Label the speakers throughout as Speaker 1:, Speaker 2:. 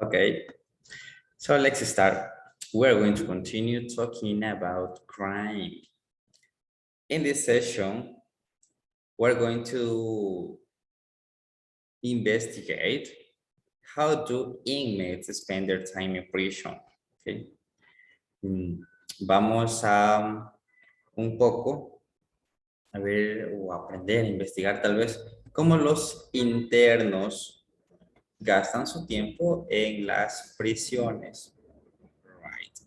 Speaker 1: Okay, so let's start. We're going to continue talking about crime. In this session, we're going to investigate how do inmates spend their time in prison. Okay. Vamos a un poco a ver o aprender a investigar tal vez cómo los internos gastan su tiempo en las prisiones. Right.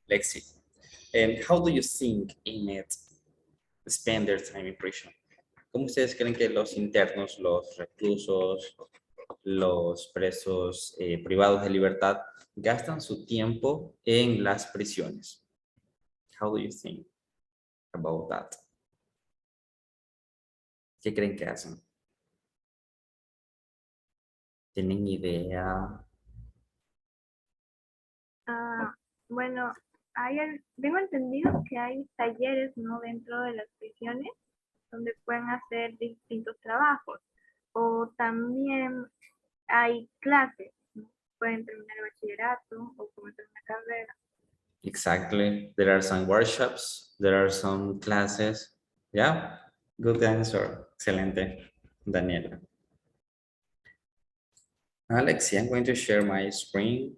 Speaker 1: Let's see. And how do you think inmates spend their time in prison? ¿Cómo ustedes creen que los internos, los reclusos, los presos privados de libertad gastan su tiempo en las prisiones? How do you think about that? ¿Qué creen que hacen? ¿Tienen idea?
Speaker 2: Bueno, tengo entendido que hay talleres, ¿no? Dentro de las prisiones donde pueden hacer distintos trabajos. O también hay clases, ¿no? Pueden terminar el bachillerato o comenzar una carrera.
Speaker 1: Exactly. There are some workshops, there are some classes. Yeah, good answer. Excelente, Daniela. Alexia, I'm going to share my screen.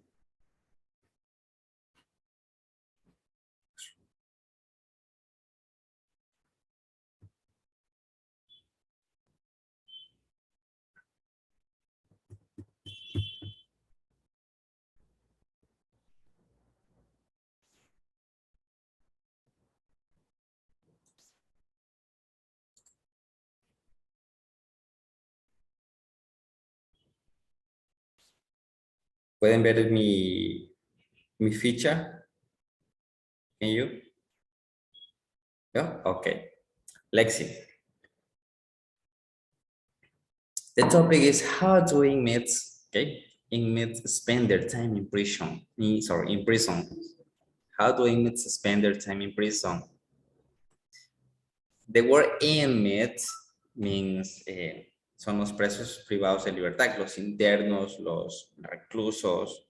Speaker 1: ¿Pueden ver mi ficha? Can you? Yeah? Okay. Lexi. The topic is how do inmates, okay? Inmates spend their time in prison. In prison. How do inmates spend their time in prison? The word inmates means son los presos privados de libertad, los internos, los reclusos.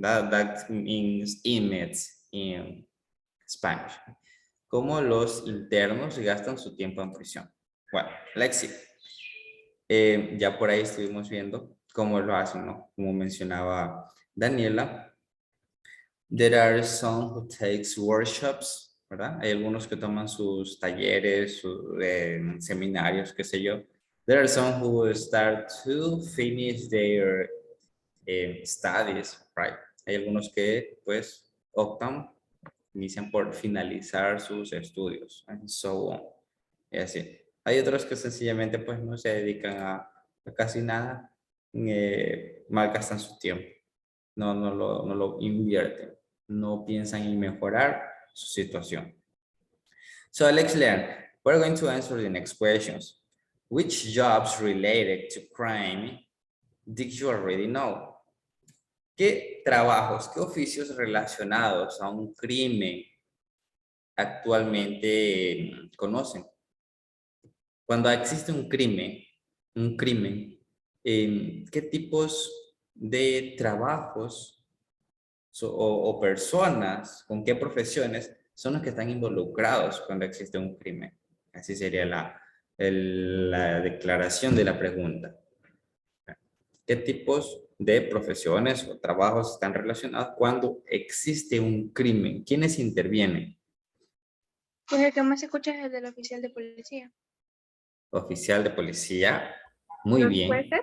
Speaker 1: That means inmates in Spanish. ¿Cómo los internos gastan su tiempo en prisión? Bueno, Lexi, ya por ahí estuvimos viendo cómo lo hacen, ¿no? Como mencionaba Daniela, there are some who takes workshops, ¿verdad? Hay algunos que toman sus talleres, sus seminarios, qué sé yo. There are some who start to finish their studies, right? Hay algunos que, pues, inician por finalizar sus estudios, and so on. Y así. Hay otros que sencillamente, pues, no se dedican a casi nada, malgastan su tiempo, no lo invierten, no piensan en mejorar su situación. So let's learn. We're going to answer the next questions. Which jobs related to crime did you already know? ¿Qué trabajos, qué oficios relacionados a un crimen actualmente conocen? Cuando existe un crimen, ¿qué tipos de trabajos o personas, con qué profesiones son los que están involucrados cuando existe un crimen? Así sería la declaración de la pregunta. ¿Qué tipos de profesiones o trabajos están relacionados cuando existe un crimen? ¿Quiénes intervienen?
Speaker 3: Pues el que más se escucha es el del oficial de policía.
Speaker 1: Oficial de policía. Muy bien.
Speaker 2: ¿Jueces?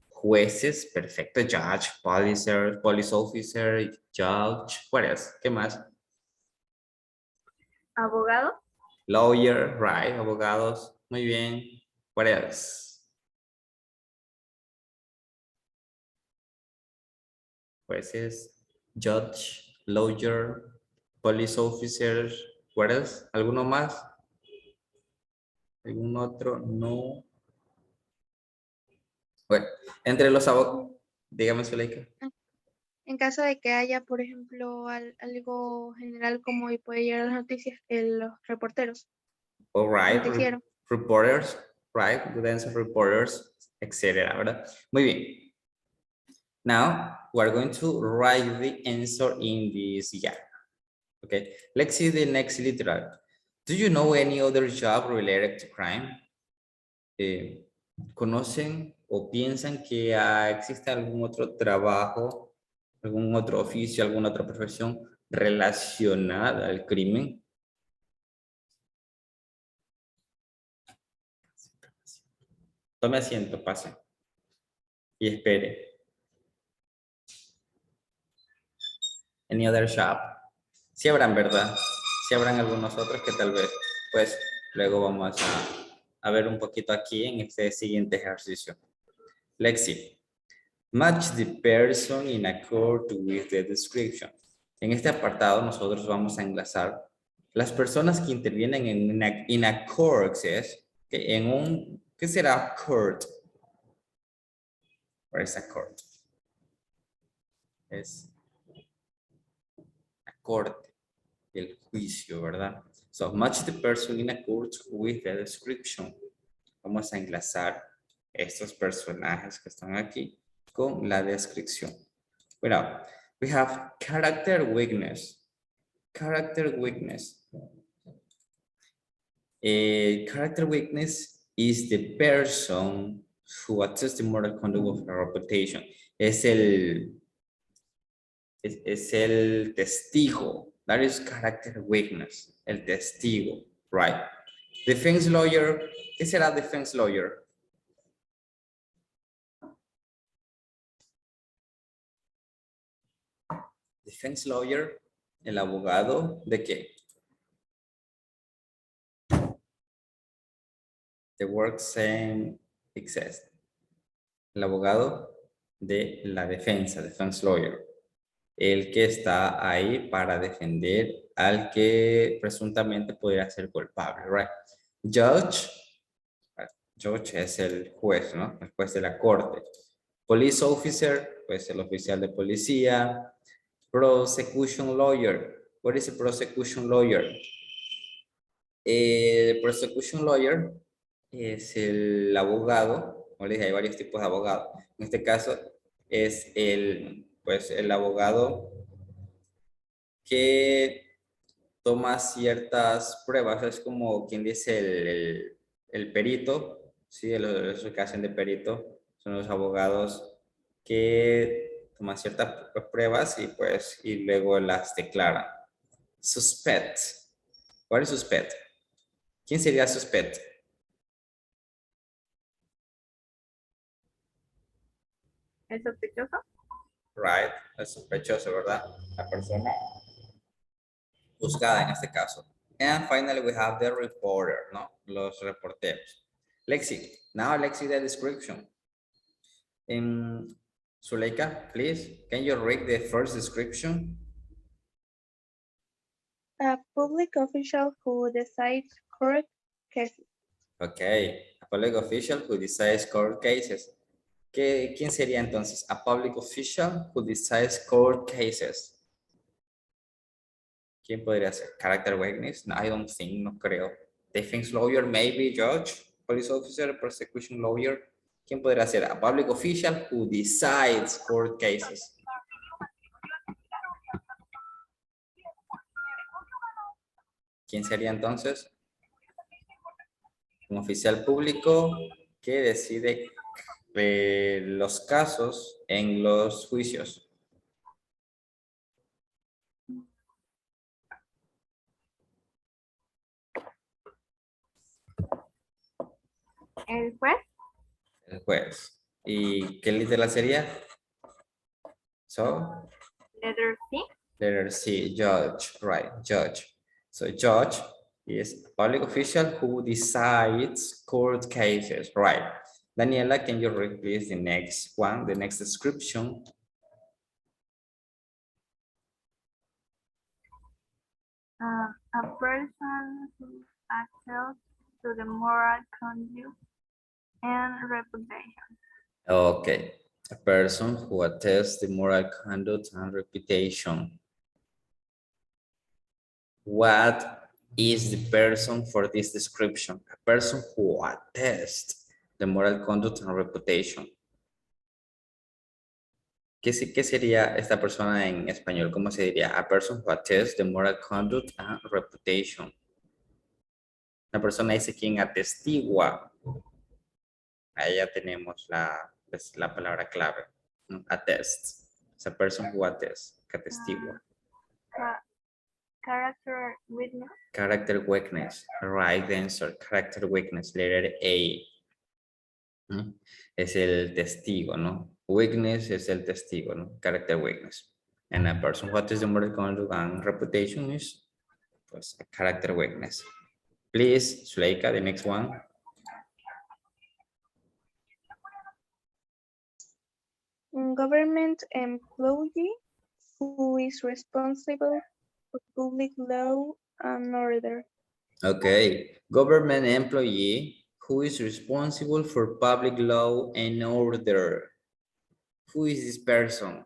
Speaker 1: Jueces, perfecto. Judge, police officer, judge. What else? ¿Qué más?
Speaker 2: ¿Abogado?
Speaker 1: Lawyer, right. Abogados. Muy bien. What else? Jueces, judge, lawyer, police officer. What else? ¿Alguno más? ¿Algún otro? No. Bueno, entre los abogados, dígame, Zuleika.
Speaker 3: En caso de que haya, por ejemplo, algo general como y puede llegar a las noticias, los reporteros.
Speaker 1: All right.
Speaker 3: Noticiero.
Speaker 1: Reporters, right. Good answer, reporters, etcétera, ¿verdad? Muy bien. Now, we're going to write the answer in this gap. Okay, let's see the next literal. Do you know any other job related to crime? ¿Conocen o piensan que existe algún otro trabajo, algún otro oficio, alguna otra profesión relacionada al crimen? Tome asiento, pase. Y espere. Any other job? Sí habrán, ¿verdad? Sí habrán algunos otros que tal vez, pues, luego vamos a ver un poquito aquí en este siguiente ejercicio. Let's see. Match the person in accord with the description. En este apartado nosotros vamos a enlazar las personas que intervienen en accord, ¿es? En un, ¿qué será accord? Where is accord? Es acorde, el juicio, ¿verdad? So, match the person in accord with the description. Vamos a enlazar estos personajes que están aquí con la descripción. Bueno, we have character weakness. Character weakness. Character weakness is the person who attests the moral conduct of a reputation. Es el testigo. That is character weakness. El testigo, right? Defense lawyer. ¿Qué será defense lawyer? Defense lawyer, el abogado de qué? The word same exists. El abogado de la defensa, defense lawyer. El que está ahí para defender al que presuntamente podría ser culpable, right? Judge, judge es el juez, ¿no? El juez de la corte. Police officer, pues el oficial de policía. Prosecution lawyer. What is a prosecution lawyer? El prosecution lawyer es el abogado, como les dije, hay varios tipos de abogados. En este caso es el abogado que toma ciertas pruebas. Es como quien dice el perito, ¿sí? Los que hacen de perito son los abogados que toman ciertas pruebas y luego las declaran. Suspect. ¿Cuál es suspect? ¿Quién sería suspect?
Speaker 2: ¿El sospechoso?
Speaker 1: Right, el sospechoso, ¿verdad? La persona juzgada en este caso. And finally we have the reporter, ¿no? Los reporteros. Lexi, now let's see the description. Zuleika, please, can you read the first description?
Speaker 3: A public official who decides court cases.
Speaker 1: Okay, a public official who decides court cases. ¿Quién sería entonces? A public official who decides court cases. ¿Quién podría ser? Character weakness? No, I don't think, no creo. Defense lawyer, maybe judge, police officer, prosecution lawyer. ¿Quién podría ser? A public official who decides court cases. ¿Quién sería entonces? Un oficial público que decide los casos en los juicios.
Speaker 2: ¿El juez?
Speaker 1: El juez. ¿Y qué literal sería? So,
Speaker 2: Letter C.
Speaker 1: letter C, judge, right, judge. So judge is a public official who decides court cases, right? Daniela, can you read please the next one, the next description?
Speaker 2: A person who acts to the moral conduct and reputation.
Speaker 1: Okay, a person who attests the moral conduct and reputation. What is the person for this description? A person who attests the moral conduct and reputation. qué sería esta persona en español? ¿Cómo se diría? A person who attests the moral conduct and reputation. La persona dice quien atestigua. Ahí ya tenemos la palabra clave. ¿No? Attest. Es a person who attests, que atestigua.
Speaker 2: Character witness.
Speaker 1: Character weakness. Right answer. Character weakness. Letter A. ¿Mm? Es el testigo, ¿no? Weakness es el testigo, ¿no? Character weakness. And a person who attests the moral conduct and reputation is, pues, a character weakness. Please, Zuleika, the next one.
Speaker 3: Government employee who is responsible for public law and order.
Speaker 1: Okay, government employee who is responsible for public law and order. Who is this person?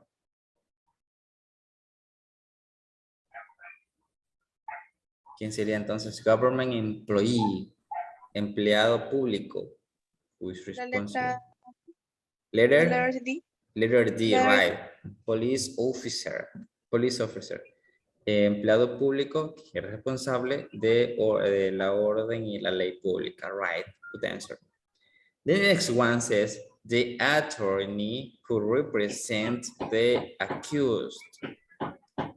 Speaker 1: ¿Quién sería entonces? Government employee, empleado público. Who is
Speaker 3: La
Speaker 1: responsible?
Speaker 3: letra D.
Speaker 1: Letter D,
Speaker 3: Letter
Speaker 1: right. Police officer. Police officer. Empleado público que es responsable de la orden y la ley pública. Right. Good answer. The next one says the attorney who represents the accused.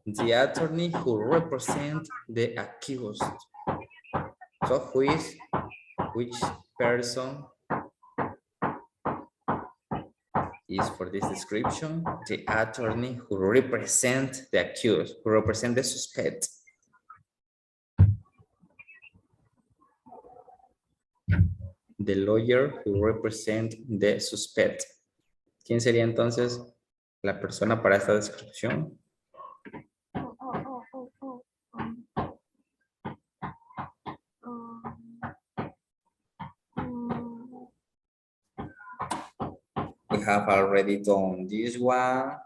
Speaker 1: The attorney who represents the accused. So which person is for this description? The attorney who represents the accused, who represents the suspect. The lawyer who represents the suspect. ¿Quién sería entonces la persona para esta descripción? We have already done this one.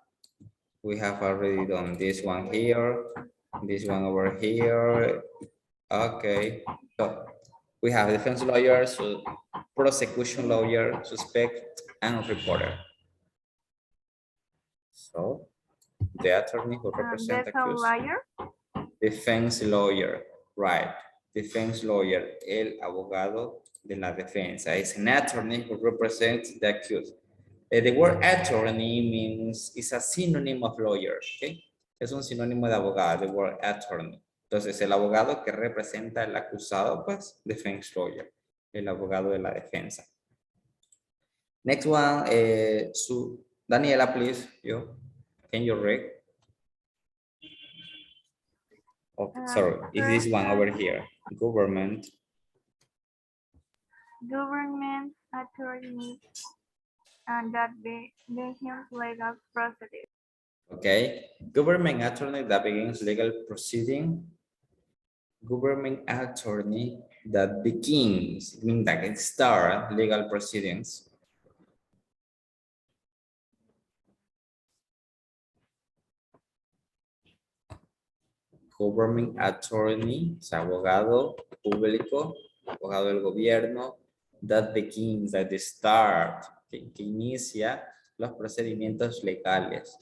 Speaker 1: We have already done this one here. This one over here. Okay. So we have defense lawyer, so prosecution lawyer, suspect, and reporter. So the attorney who represents the accused.
Speaker 2: Lawyer.
Speaker 1: Defense lawyer, right. Defense lawyer, el abogado de la defensa. It's an attorney who represents the accused. The word attorney means, is a synonym of lawyer, okay? Es un sinónimo de abogado, the word attorney. Entonces, el abogado que representa al acusado, pues, defense lawyer, el abogado de la defensa. Next one, Daniela, please, can you read? Oh, sorry, is this one over here? Government
Speaker 2: Attorney and that begins legal procedure.
Speaker 1: Okay, government attorney that begins legal proceeding. Government attorney that begins, meaning that it starts legal proceedings. Government attorney, o sea, abogado público, abogado del gobierno, that begins, that start, que inicia los procedimientos legales.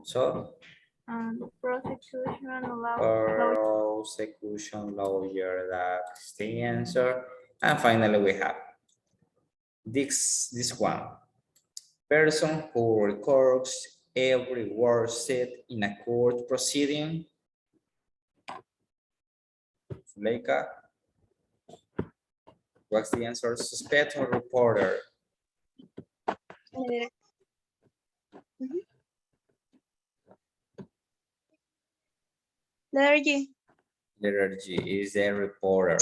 Speaker 1: So, prosecution lawyer, that's the answer. And finally, we have this one. Person who records every word said in a court proceeding. Zuleika, what's the answer? Suspect or reporter?
Speaker 3: Letter G.
Speaker 1: Letter G is a reporter.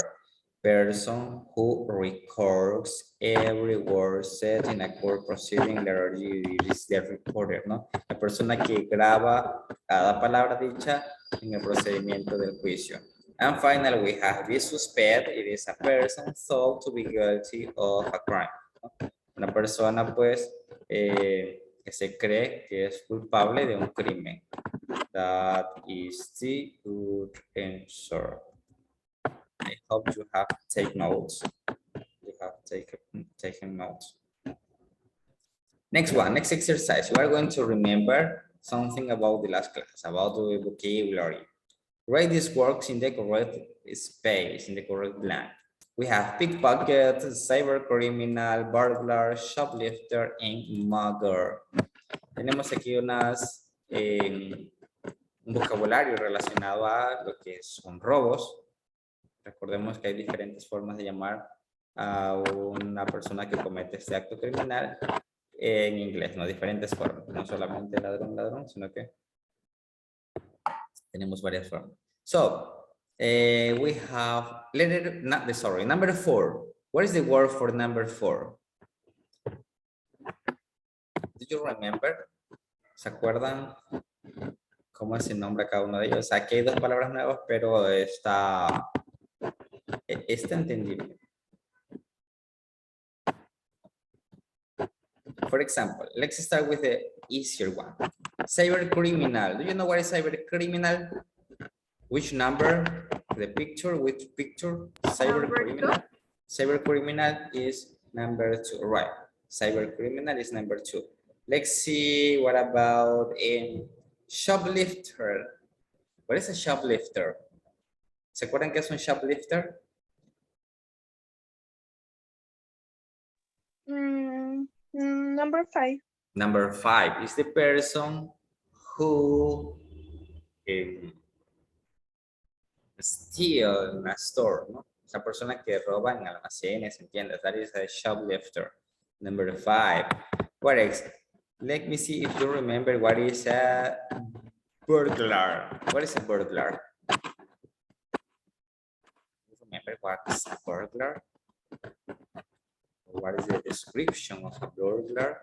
Speaker 1: Person who records every word said in a court proceeding. Letter G is the reporter, ¿no? La persona que graba cada palabra dicha en el procedimiento del juicio. And finally, we have the suspect. It is a person thought to be guilty of a crime. Una persona, pues, que se cree que es culpable de un crimen. That is the good answer. I hope you have taken notes. You have taken notes. Next one, next exercise. You are going to remember something about the last class, about the vocabulary. Write these words in the correct space, in the correct blank. We have pickpocket, cyber criminal, burglar, shoplifter, and mugger. Tenemos aquí un vocabulario relacionado a lo que son robos. Recordemos que hay diferentes formas de llamar a una persona que comete este acto criminal en inglés, ¿no? Diferentes formas, no solamente ladrón, ladrón, sino que tenemos varias formas. So, we have number 4. What is the word for number 4? Do you remember? ¿Se acuerdan cómo es el nombre a cada uno de ellos? Aquí hay 2 palabras nuevas, pero está entendible. For example, let's start with the easier one. Cyber criminal. Do you know what is cyber criminal? Which number? The picture, which picture? Cyber criminal. Cyber criminal is number 2, right? Cyber criminal is number 2. Let's see, what about a shoplifter? What is a shoplifter? ¿Se acuerdan qué es un shoplifter?
Speaker 3: Number 5.
Speaker 1: Number 5 is the person who steal in a store, ¿no? Esa persona que roba en almacenes, en tiendas. That is a shoplifter. Number 5. What else? Let me see if you remember what is a burglar. What is a burglar? You remember what is a burglar? What is the description of a burglar?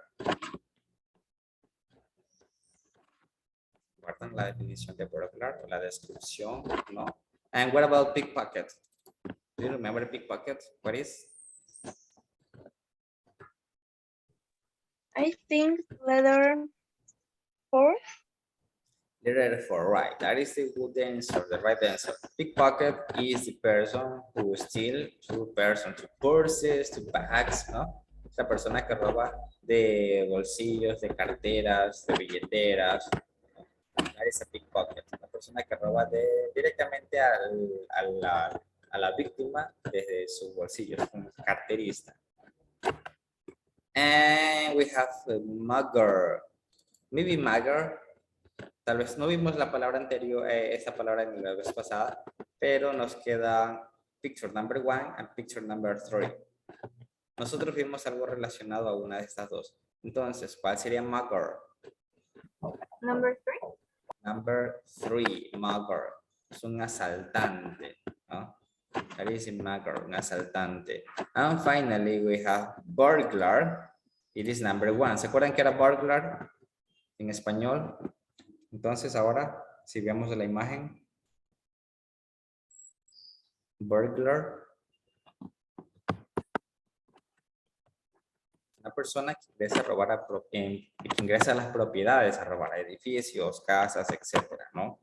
Speaker 1: ¿Guardan la definición de burglar? La descripción, ¿no? And what about pickpocket? Do you remember pickpocket? What is?
Speaker 3: I think letter 4.
Speaker 1: Letter 4, right. That is the good answer, the right answer. Pickpocket is the person who steals two purses, two bags, ¿no? Es la persona que roba de bolsillos, de carteras, de billeteras. That is a pickpocket. La persona que roba directamente a la víctima desde sus bolsillos, un carterista. And we have a mugger. Maybe mugger. Tal vez no vimos la palabra anterior, esa palabra en la vez pasada, pero nos queda picture number 1 and picture number 3. Nosotros vimos algo relacionado a una de estas dos. Entonces, ¿cuál sería mugger?
Speaker 2: Number 3.
Speaker 1: Number 3, mugger. Es un asaltante, ¿no? That is a mugger, un asaltante. And finally, we have burglar. It is number 1. ¿Se acuerdan que era burglar en español? Entonces ahora, si vemos la imagen, burglar, una persona que ingresa a robar que ingresa a las propiedades, a robar edificios, casas, etcétera, ¿no?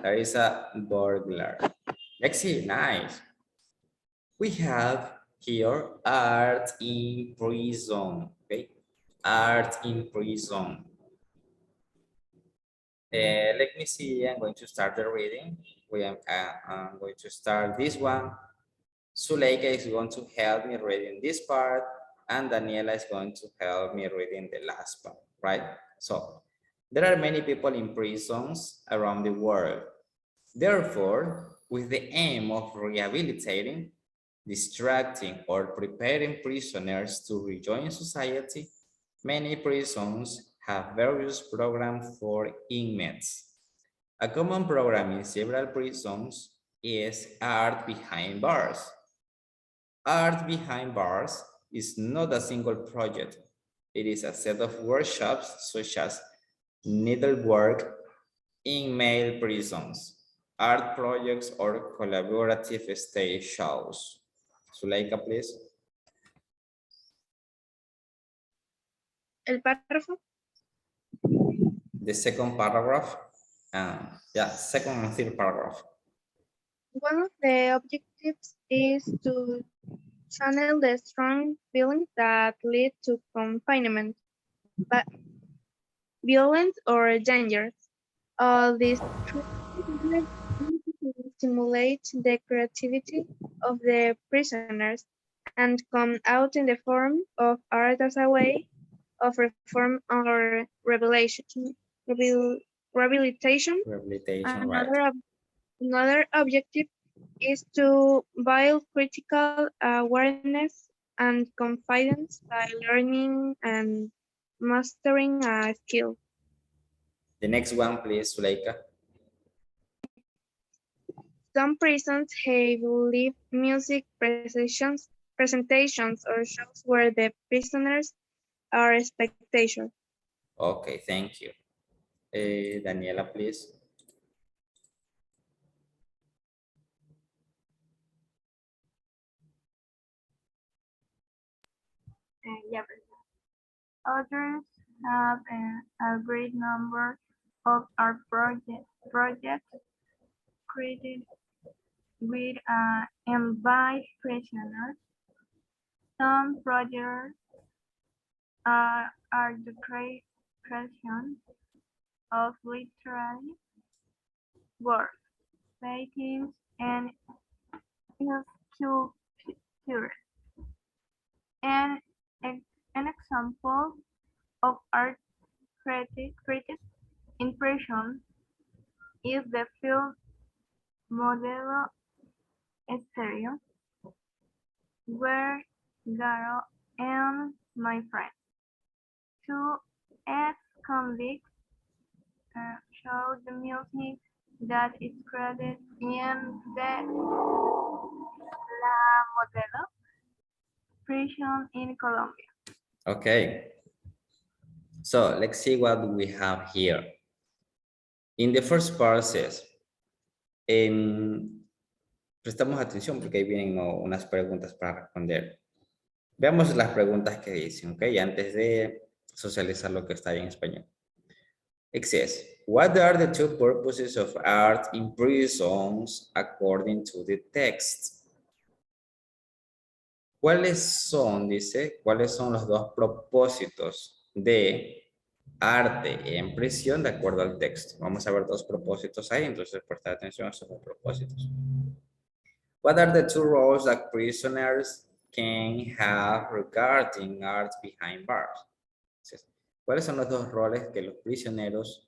Speaker 1: There is a burglar. Let's see, nice. We have here art in prison, okay? Art in prison. Let me see, I'm going to start the reading. I'm going to start this one. Zuleika is going to help me reading this part, and Daniela is going to help me reading the last part, right? So, there are many people in prisons around the world. Therefore, with the aim of rehabilitating, distracting, or preparing prisoners to rejoin society, many prisons have various programs for inmates. A common program in several prisons is Art Behind Bars. Art Behind Bars is not a single project. It is a set of workshops such as needlework in male prisons, art projects, or collaborative stage shows. Zuleika, please.
Speaker 3: El párrafo.
Speaker 1: The second paragraph. Second and third paragraph.
Speaker 3: One of the objectives is to channel the strong feelings that lead to confinement. violent or dangerous. All these stimulate the creativity of the prisoners and come out in the form of art as a way of reform or rehabilitation.
Speaker 1: Rehabilitation, right?
Speaker 3: Another objective is to build critical awareness and confidence by learning and mastering a skill.
Speaker 1: The next one, please, Zuleika.
Speaker 3: Some prisons have live music presentations or shows where the prisoners are spectators.
Speaker 1: Okay, thank you. Daniela, please.
Speaker 2: Yeah, others have a great number of art projects created with invite prisoners. Some projects are the creation of literary works, paintings, and sculptures. And an example of art created impression is the film Modelo S38, where Grado and my friend, two ex-convicts, show the music that is created in the La Modelo prison in Colombia.
Speaker 1: Okay. So let's see what we have here. In the first part says, prestamos atención porque ahí vienen unas preguntas para responder. Veamos las preguntas que dicen, ¿ok? Antes de socializar lo que está ahí en español. It says, what are the two purposes of art in prisons according to the text? ¿Cuáles son, dice, cuáles son los dos propósitos de arte en prisión de acuerdo al texto? Vamos a ver dos propósitos ahí, entonces prestar atención a esos dos propósitos. What are the two roles that prisoners can have regarding art behind bars? Entonces, ¿cuáles son los dos roles que los prisioneros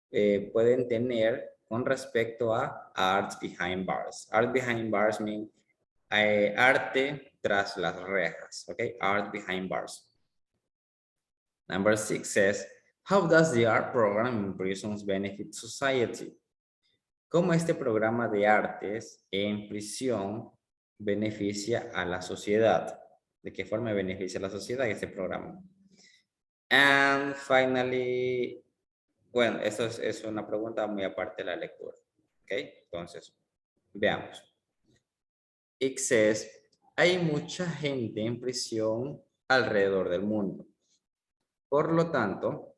Speaker 1: pueden tener con respecto a art behind bars? Art behind bars means arte tras las rejas, okay? Art behind bars. Number 6 says, how does the art program in prisons benefit society? ¿Cómo este programa de artes en prisión beneficia a la sociedad? ¿De qué forma beneficia a la sociedad este programa? And finally, bueno, esto es una pregunta muy aparte de la lectura. ¿Ok? Entonces, veamos. It says, hay mucha gente en prisión alrededor del mundo. Por lo tanto,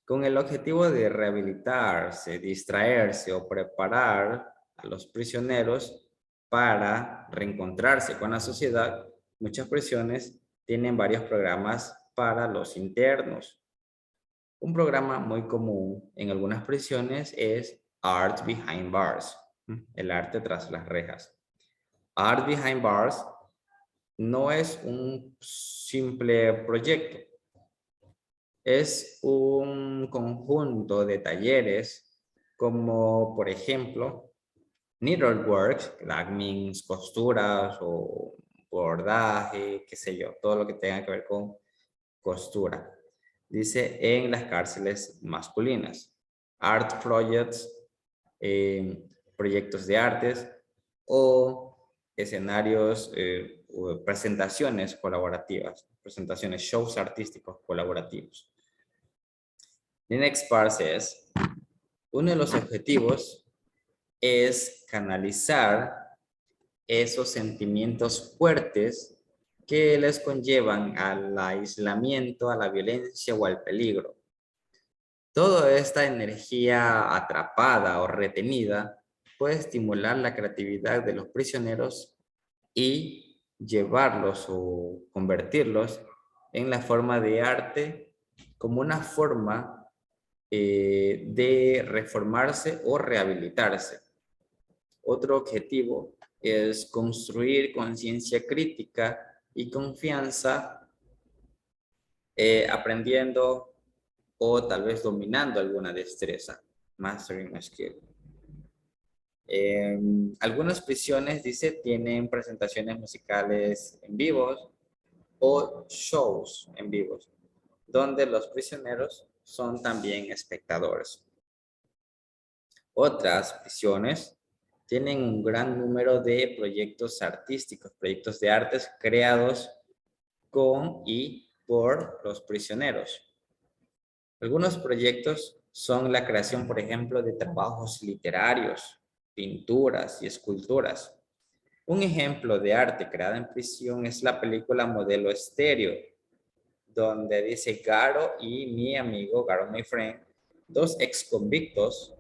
Speaker 1: con el objetivo de rehabilitarse, distraerse o preparar a los prisioneros para reencontrarse con la sociedad, muchas prisiones tienen varios programas para los internos. Un programa muy común en algunas prisiones es Art Behind Bars, el arte tras las rejas. Art Behind Bars no es un simple proyecto. Es un conjunto de talleres como, por ejemplo, needlework, that means costuras o bordaje, qué sé yo, todo lo que tenga que ver con costura. Dice en las cárceles masculinas. Art projects, proyectos de artes o escenarios, o presentaciones colaborativas, presentaciones, shows artísticos colaborativos. The next part says, uno de los objetivos es canalizar esos sentimientos fuertes que les conllevan al aislamiento, a la violencia o al peligro. Toda esta energía atrapada o retenida puede estimular la creatividad de los prisioneros y llevarlos o convertirlos en la forma de arte como una forma de reformarse o rehabilitarse. Otro objetivo es construir conciencia crítica y confianza aprendiendo o tal vez dominando alguna destreza. Mastering a skill. Algunas prisiones, dice, tienen presentaciones musicales en vivos o shows en vivos, donde los prisioneros son también espectadores. Otras prisiones tienen un gran número de proyectos artísticos, proyectos de artes creados con y por los prisioneros. Algunos proyectos son la creación, por ejemplo, de trabajos literarios, pinturas y esculturas. Un ejemplo de arte creada en prisión es la película Modelo Estéreo, donde dice Grado y mi amigo, Grado, my friend, dos ex convictos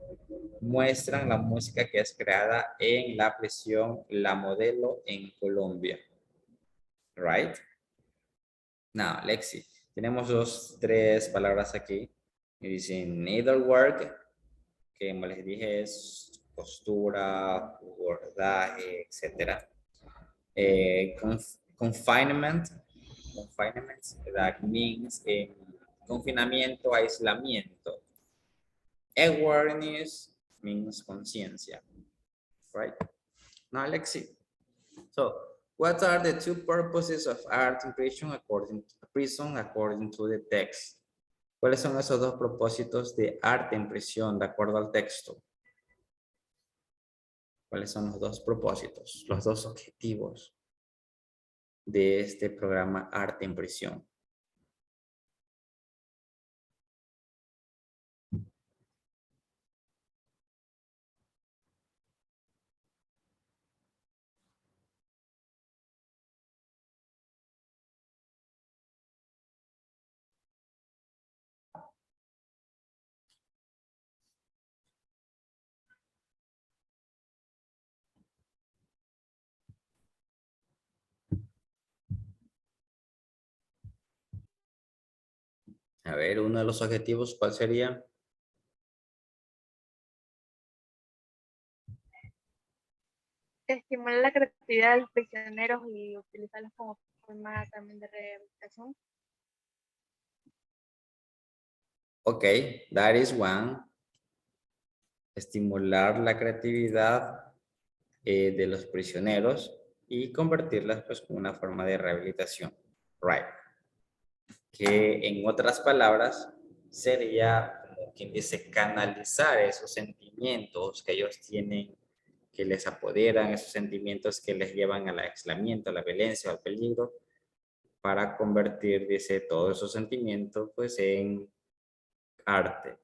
Speaker 1: muestran la música que es creada en la prisión La Modelo en Colombia. Right? Now, Lexi, tenemos tres palabras aquí. Y dicen needlework, que como les dije es costura, bordaje, etc. Confinement, that means confinamiento, aislamiento. Awareness means conciencia, right? Now let's see. So, what are the two purposes of art in prison according to the text? ¿Cuáles son esos dos propósitos de arte en prisión de acuerdo al texto? ¿Cuáles son los dos propósitos, los dos objetivos de este programa Arte en Prisión? A ver, uno de los objetivos, ¿cuál sería?
Speaker 3: Estimular la creatividad de los prisioneros y utilizarlos como forma también de rehabilitación.
Speaker 1: Ok, that is one. Estimular la creatividad de los prisioneros y convertirlas pues en una forma de rehabilitación. Right. Que en otras palabras sería como quien dice canalizar esos sentimientos que ellos tienen, que les apoderan, esos sentimientos que les llevan al aislamiento, a la violencia, al peligro, para convertir, dice, todos esos sentimientos pues en arte,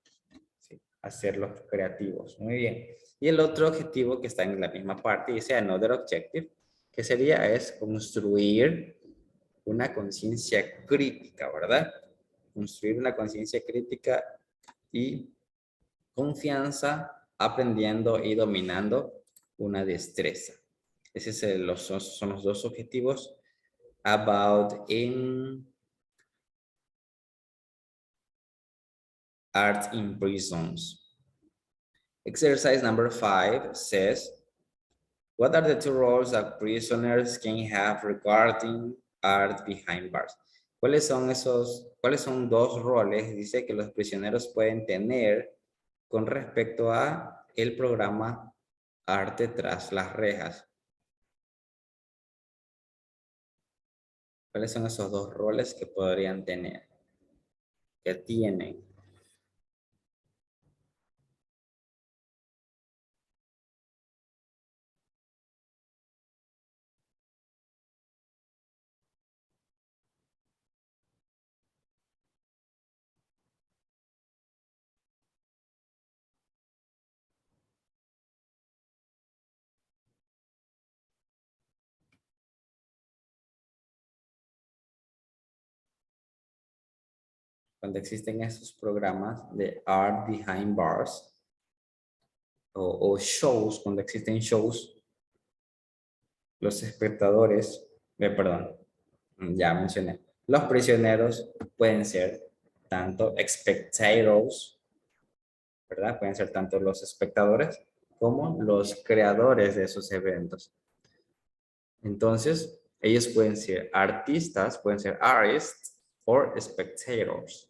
Speaker 1: ¿sí? Hacerlos creativos. Muy bien. Y el otro objetivo que está en la misma parte dice another objective, que sería es construir una conciencia crítica, ¿verdad? Construir una conciencia crítica y confianza aprendiendo y dominando una destreza. Esos son los dos objetivos about in art in prisons. Exercise number 5 says, what are the two roles that prisoners can have regarding art behind bars? ¿Cuáles son dos roles, dice, que los prisioneros pueden tener con respecto a el programa Arte tras las rejas? ¿Cuáles son esos dos roles que podrían tener? Que tienen. Cuando existen esos programas de Art Behind Bars o shows, cuando existen shows, los espectadores, perdón, ya mencioné, Los prisioneros pueden ser tanto spectators, ¿verdad? Pueden ser tanto los espectadores como los creadores de esos eventos. Entonces, ellos pueden ser artistas, pueden ser artists o spectators.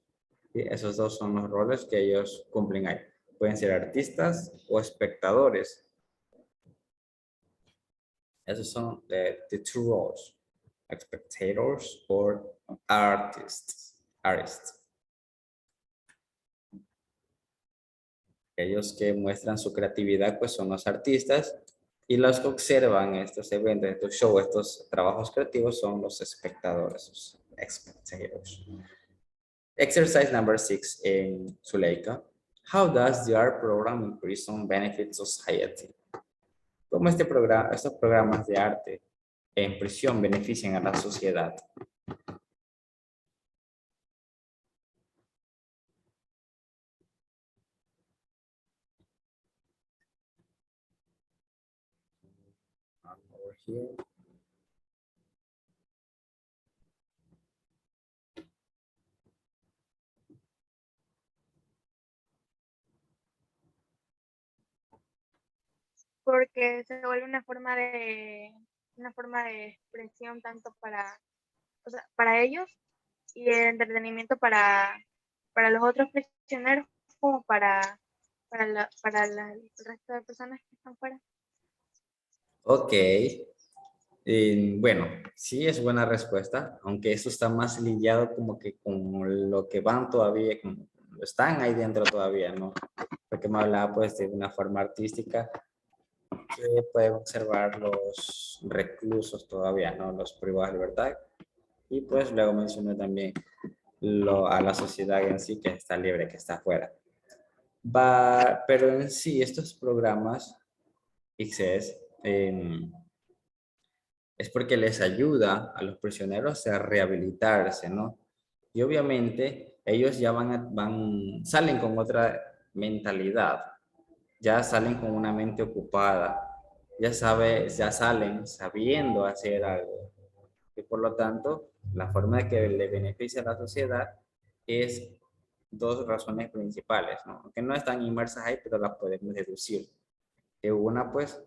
Speaker 1: ¿Sí? Esos dos son los roles que ellos cumplen ahí. Pueden ser artistas o espectadores. Esos son the two roles. Spectators or artists. Artists. Ellos que muestran su creatividad pues son los artistas y los que observan estos eventos, estos shows, estos trabajos creativos son los espectadores, los spectators. Exercise number 6 in Zuleika. How does the art program in prison benefit society? ¿Cómo estos programas de arte en prisión benefician a la sociedad? Over here.
Speaker 3: Porque se vuelve una forma de expresión tanto para, o sea, para ellos y de entretenimiento para los otros prisioneros como el resto de personas que están fuera.
Speaker 1: Ok. Bueno, sí es buena respuesta, aunque eso está más lidiado como que con lo que van todavía, como están ahí dentro todavía, ¿no? Porque me hablaba pues de una forma artística que pueden observar los reclusos todavía, ¿no? Los privados de libertad. Y pues luego mencioné también a la sociedad en sí que está libre, que está afuera. Pero en sí, estos programas XS es porque les ayuda a los prisioneros a rehabilitarse, ¿no? Y obviamente ellos ya salen con otra mentalidad, ya salen con una mente ocupada, ya salen sabiendo hacer algo. Y por lo tanto, la forma de que le beneficia a la sociedad es dos razones principales, ¿no? Aunque no están inmersas ahí, pero las podemos deducir. Que una, pues,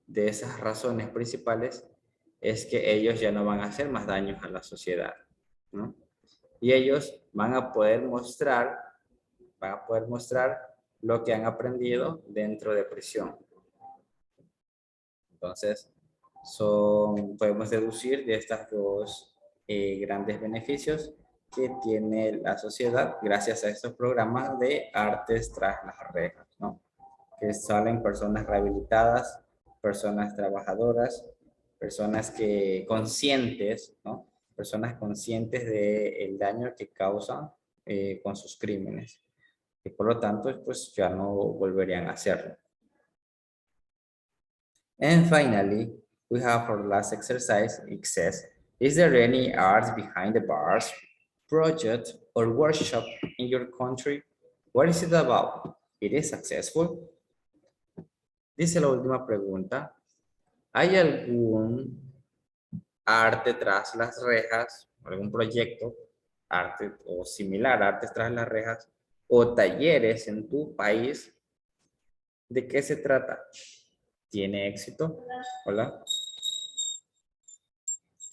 Speaker 1: de esas razones principales es que ellos ya no van a hacer más daños a la sociedad, ¿no? Y ellos van a poder mostrar lo que han aprendido dentro de prisión. Entonces, podemos deducir de estas dos grandes beneficios que tiene la sociedad gracias a estos programas de artes tras las rejas, ¿no? Que salen personas rehabilitadas, personas trabajadoras, personas que conscientes, ¿no? Personas conscientes del daño que causan con sus crímenes. Y por lo tanto, pues ya no volverían a hacerlo. And finally, we have our last exercise. It says, is there any art behind the bars, project, or workshop in your country? What is it about? It is successful? Dice la última pregunta. ¿Hay algún arte tras las rejas, algún proyecto, arte o similar, artes tras las rejas, o talleres en tu país? ¿De qué se trata? ¿Tiene éxito? Hola.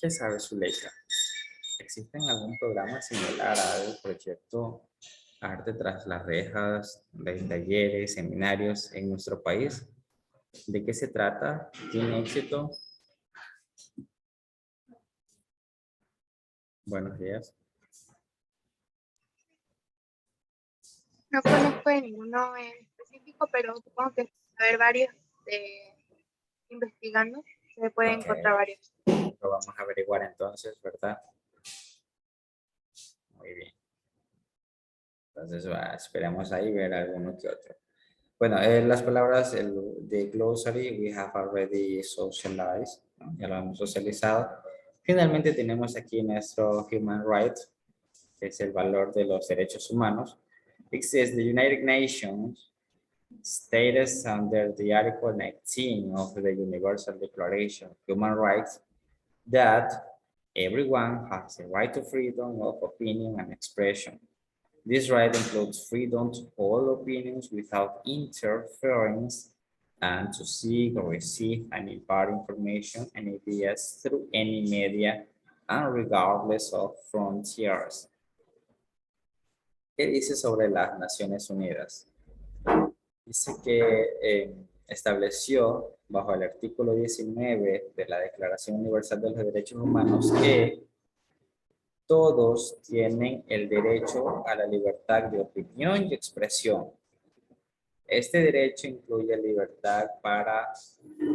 Speaker 1: ¿Qué sabe Zuleika? ¿Existe algún programa similar al proyecto Arte tras las rejas, de talleres, seminarios en nuestro país? ¿De qué se trata? ¿Tiene éxito? Buenos días.
Speaker 3: No conozco de ninguno en específico, pero supongo que haber varios investigando, se pueden encontrar varios.
Speaker 1: Lo vamos a averiguar entonces, ¿verdad? Muy bien. Entonces, esperemos ahí ver alguno que otro. Bueno, las palabras de glossary we have already socialized, ¿no? Ya lo hemos socializado. Finalmente tenemos aquí nuestro human rights, que es el valor de los derechos humanos. It says the United Nations status under the Article 19 of the Universal Declaration of Human Rights that Everyone has a right to freedom of opinion and expression. This right includes freedom to hold opinions without interference and to seek or receive and impart information and ideas through any media and regardless of frontiers. ¿Qué dice sobre las Naciones Unidas? Dice que estableció bajo el artículo 19 de la Declaración Universal de los Derechos Humanos que todos tienen el derecho a la libertad de opinión y expresión. Este derecho incluye libertad para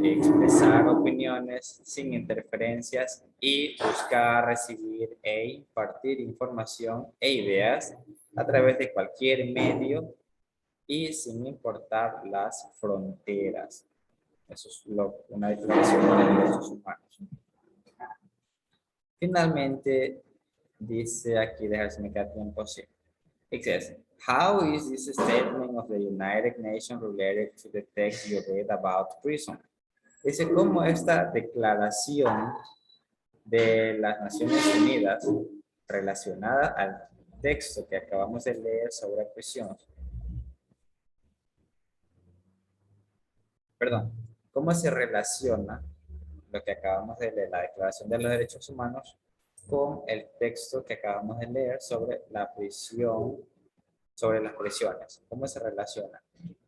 Speaker 1: expresar opiniones sin interferencias y buscar, recibir e impartir información e ideas a través de cualquier medio y sin importar las fronteras. Eso es una declaración de derechos humanos. Finalmente, dice aquí, déjame quedar tiempo así. It says, how is this statement of the United Nations related to the text you read about prison? Dice, ¿cómo esta declaración de las Naciones Unidas relacionada al texto que acabamos de leer sobre prisión? Perdón, ¿cómo se relaciona lo que acabamos de leer, la Declaración de los Derechos Humanos, con el texto que acabamos de leer sobre la prisión, sobre las prisiones? ¿Cómo se relaciona?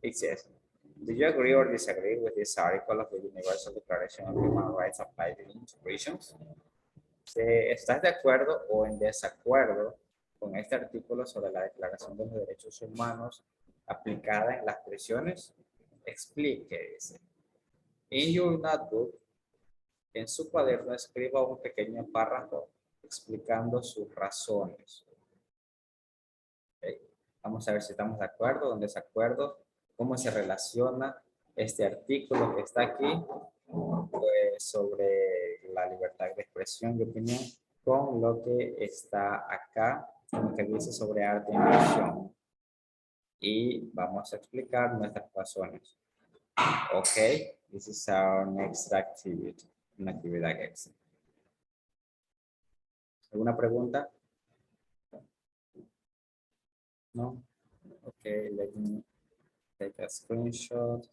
Speaker 1: It says, do you agree or disagree with this article of the Universal Declaration of Human Rights applied in prisons? ¿Estás de acuerdo o en desacuerdo con este artículo sobre la Declaración de los Derechos Humanos aplicada en las prisiones? Explique, dice. In your notebook, en su cuaderno, escriba un pequeño párrafo explicando sus razones. Okay. Vamos a ver si estamos de acuerdo o en desacuerdo. ¿Cómo se relaciona este artículo que está aquí pues, sobre la libertad de expresión y opinión con lo que está acá, con lo que dice sobre arte y inversión? Y vamos a explicar nuestras razones. Ok, this is our next activity. Una actividad extra. ¿Alguna pregunta? No? Okay, let me take a screenshot.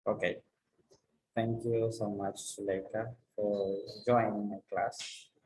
Speaker 1: Okay. Thank you so much, Suleika, for joining my class.